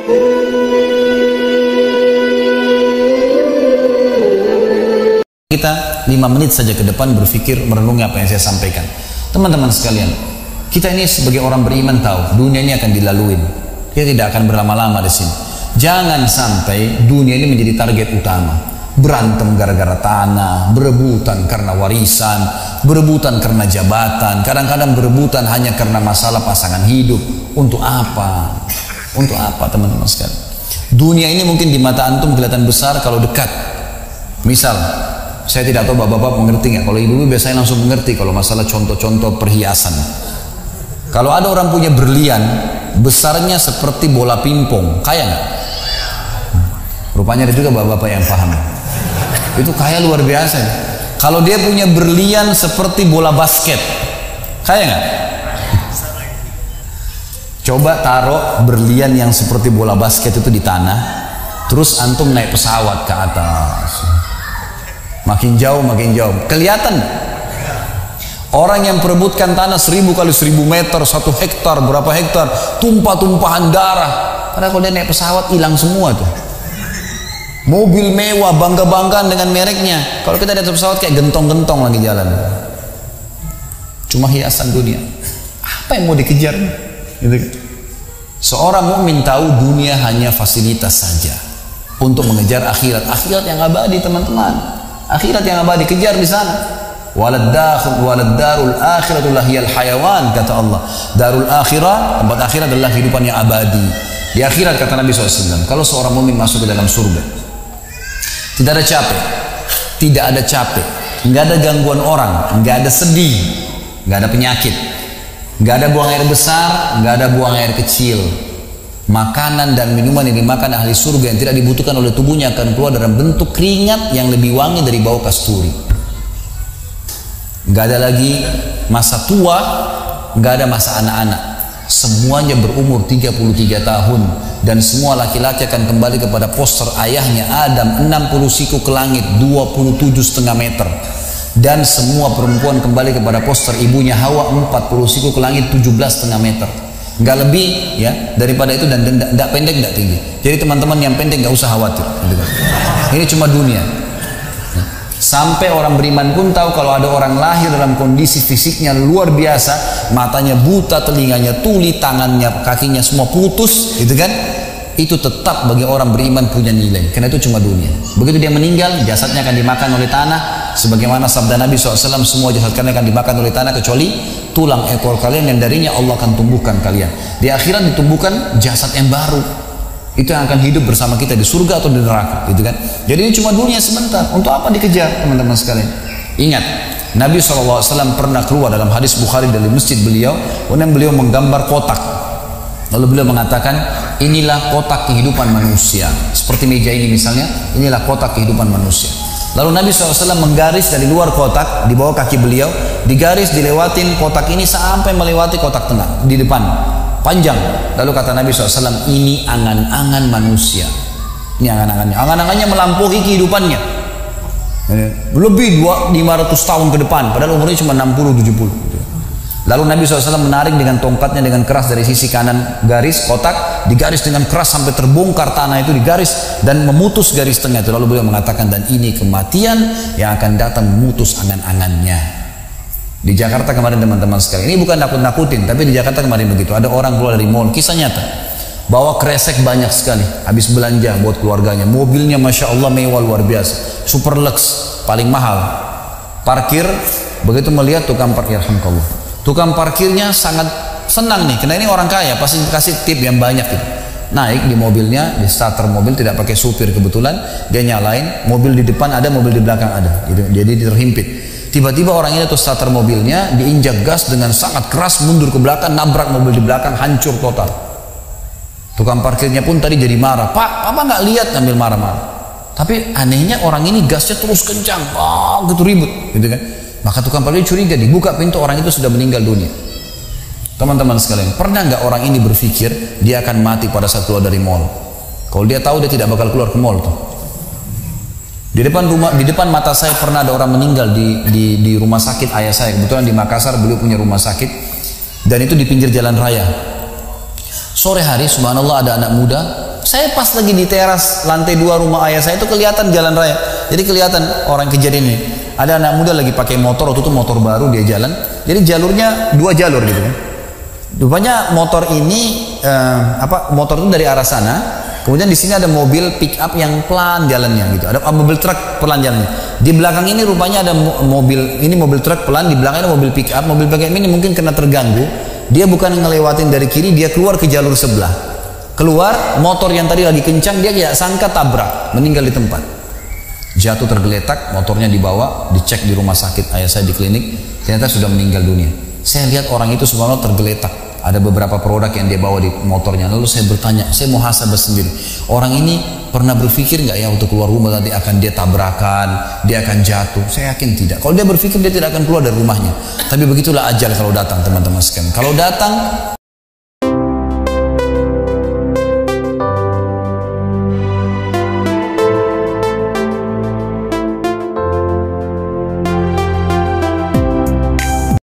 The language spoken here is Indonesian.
Kita 5 menit saja ke depan berpikir, merenungi apa yang saya sampaikan. Teman-teman sekalian, kita ini sebagai orang beriman tahu dunia ini akan dilaluin. Kita tidak akan berlama-lama di sini. Jangan sampai dunia ini menjadi target utama. Berantem gara-gara tanah, berebutan karena warisan, berebutan karena jabatan, kadang-kadang berebutan hanya karena masalah pasangan hidup. Untuk apa? Untuk apa teman-teman sekalian? Dunia ini mungkin di mata antum kelihatan besar kalau dekat. Misal, saya tidak tahu bapak-bapak mengerti nggak. Kalau ibu-ibu biasanya langsung mengerti kalau masalah contoh-contoh perhiasan. Kalau ada orang punya berlian besarnya seperti bola pingpong, kaya nggak? Rupanya ada juga bapak-bapak yang paham. Itu kaya luar biasa. Kalau dia punya berlian seperti bola basket, kaya nggak? Coba taruh berlian yang seperti bola basket itu di tanah, terus antum naik pesawat ke atas. Makin jauh, kelihatan orang yang perebutkan tanah 1000 kali 1000 meter, 1 hektar, berapa hektar, tumpah-tumpahan darah. Padahal kalau dia naik pesawat hilang semua tuh. Mobil mewah, bangga-banggaan dengan mereknya. Kalau kita naik pesawat kayak gentong-gentong lagi jalan. Cuma hiasan dunia. Apa yang mau dikejar? Gitu. Seorang mukmin tahu dunia hanya fasilitas saja untuk mengejar akhirat. Akhirat yang abadi teman-teman. Akhirat yang abadi, kejar di sana. Walad darul akhiratu lahiyal hayawan, kata Allah. Darul akhirah, tempat akhirat adalah kehidupan yang abadi. Di akhirat kata Nabi SAW, kalau seorang mukmin masuk ke dalam surga, tidak ada capek, nggak ada gangguan orang, nggak ada sedih, nggak ada penyakit, nggak ada buang air besar, nggak ada buang air kecil. Makanan dan minuman yang dimakan ahli surga yang tidak dibutuhkan oleh tubuhnya akan keluar dalam bentuk keringat yang lebih wangi dari bau kasturi. Gak ada lagi masa tua, gak ada masa anak-anak. Semuanya berumur 33 tahun dan semua laki-laki akan kembali kepada poster ayahnya Adam 60 siku ke langit 27,5 meter, dan semua perempuan kembali kepada poster ibunya Hawa 40 siku ke langit 17,5 meter. Nggak lebih ya daripada itu, dan tidak pendek tidak tinggi. Jadi teman-teman yang pendek nggak usah khawatir. Ini cuma dunia. Sampai orang beriman pun tahu kalau ada orang lahir dalam kondisi fisiknya luar biasa, matanya buta, telinganya tuli, tangannya, kakinya semua putus, gitu kan? Itu tetap bagi orang beriman punya nilai. Karena itu cuma dunia. Begitu dia meninggal, jasadnya akan dimakan oleh tanah. Sebagaimana sabda Nabi SAW, semua jasad kalian akan dimakan oleh tanah kecuali tulang ekor kalian yang darinya Allah akan tumbuhkan kalian. Di akhirat ditumbuhkan jasad yang baru. Itu yang akan hidup bersama kita di surga atau di neraka, gitu kan? Jadi ini cuma dunia sebentar. Untuk apa dikejar, teman-teman sekalian? Ingat, Nabi SAW pernah keluar dalam hadis Bukhari dari masjid beliau, kemudian beliau menggambar kotak. Lalu beliau mengatakan, inilah kotak kehidupan manusia. Seperti meja ini misalnya, inilah kotak kehidupan manusia. Lalu Nabi SAW menggaris dari luar kotak, di bawah kaki beliau, digaris, dilewatin kotak ini sampai melewati kotak tengah, di depan. Panjang. Lalu kata Nabi SAW, ini angan-angan manusia. Ini angan-angannya. Angan-angannya melampaui kehidupannya. Lebih 500 tahun ke depan. Padahal umurnya cuma 60-70. Lalu Nabi SAW menarik dengan tongkatnya dengan keras dari sisi kanan garis kotak. Digaris dengan keras sampai terbongkar tanah itu, digaris dan memutus garis tengah itu. Lalu beliau mengatakan, dan ini kematian yang akan datang memutus angan-angannya. Di Jakarta kemarin teman-teman sekalian, ini bukan nakut-nakutin, tapi di Jakarta kemarin begitu. Ada orang keluar dari mall, kisah nyata, bawa kresek banyak sekali, habis belanja buat keluarganya. Mobilnya Masya Allah mewah luar biasa, super lux, paling mahal. Parkir, begitu melihat tukang parkir, tukang parkirnya sangat senang nih, karena ini orang kaya, pasti dikasih tip yang banyak gitu. Naik di mobilnya, di starter mobil, tidak pakai supir kebetulan, dia nyalain, mobil di depan ada, mobil di belakang ada, jadi terhimpit. Tiba-tiba orang ini tuh starter mobilnya diinjak gas dengan sangat keras, mundur ke belakang, nabrak mobil di belakang, hancur total. Tukang parkirnya pun tadi jadi marah, Pak, apa nggak lihat, sambil marah-marah. Tapi anehnya orang ini gasnya terus kencang, gitu ribut, gitu kan? Maka tukang parkir curiga, dibuka pintu, orang itu sudah meninggal dunia. Teman-teman sekalian, pernah nggak orang ini berpikir dia akan mati pada saat keluar dari mall? Kalau dia tahu dia tidak bakal keluar ke mall tuh. Di depan mata saya pernah ada orang meninggal di rumah sakit ayah saya. Kebetulan di Makassar beliau punya rumah sakit, dan itu di pinggir jalan raya. Sore hari subhanallah ada anak muda Saya pas lagi di teras lantai 2 rumah ayah saya, itu kelihatan jalan raya. Jadi kelihatan orang kejadian ini. Ada anak muda lagi pakai motor, waktu itu motor baru dia jalan. Jadi jalurnya 2 jalur gitu kan. Rupanya motor ini motor itu dari arah sana. Kemudian di sini ada mobil pick up yang pelan jalannya gitu. Ada mobil truk pelan jalannya. Di belakang ini rupanya ada mobil truk pelan, di belakang ada mobil pick up. Mobil pick up ini mungkin kena terganggu. Dia bukan ngelewatin dari kiri, dia keluar ke jalur sebelah. Keluar, motor yang tadi lagi kencang, dia tidak sangka tabrak, meninggal di tempat. Jatuh tergeletak, motornya dibawa, dicek di rumah sakit ayah saya di klinik, ternyata sudah meninggal dunia. Saya lihat orang itu subhanallah tergeletak. Ada beberapa produk yang dia bawa di motornya. Lalu saya bertanya, saya muhasabah sendiri. Orang ini pernah berpikir nggak ya untuk keluar rumah nanti akan dia tabrakan, dia akan jatuh? Saya yakin tidak. Kalau dia berpikir dia tidak akan keluar dari rumahnya. Tapi begitulah ajal kalau datang teman-teman sekalian. Kalau datang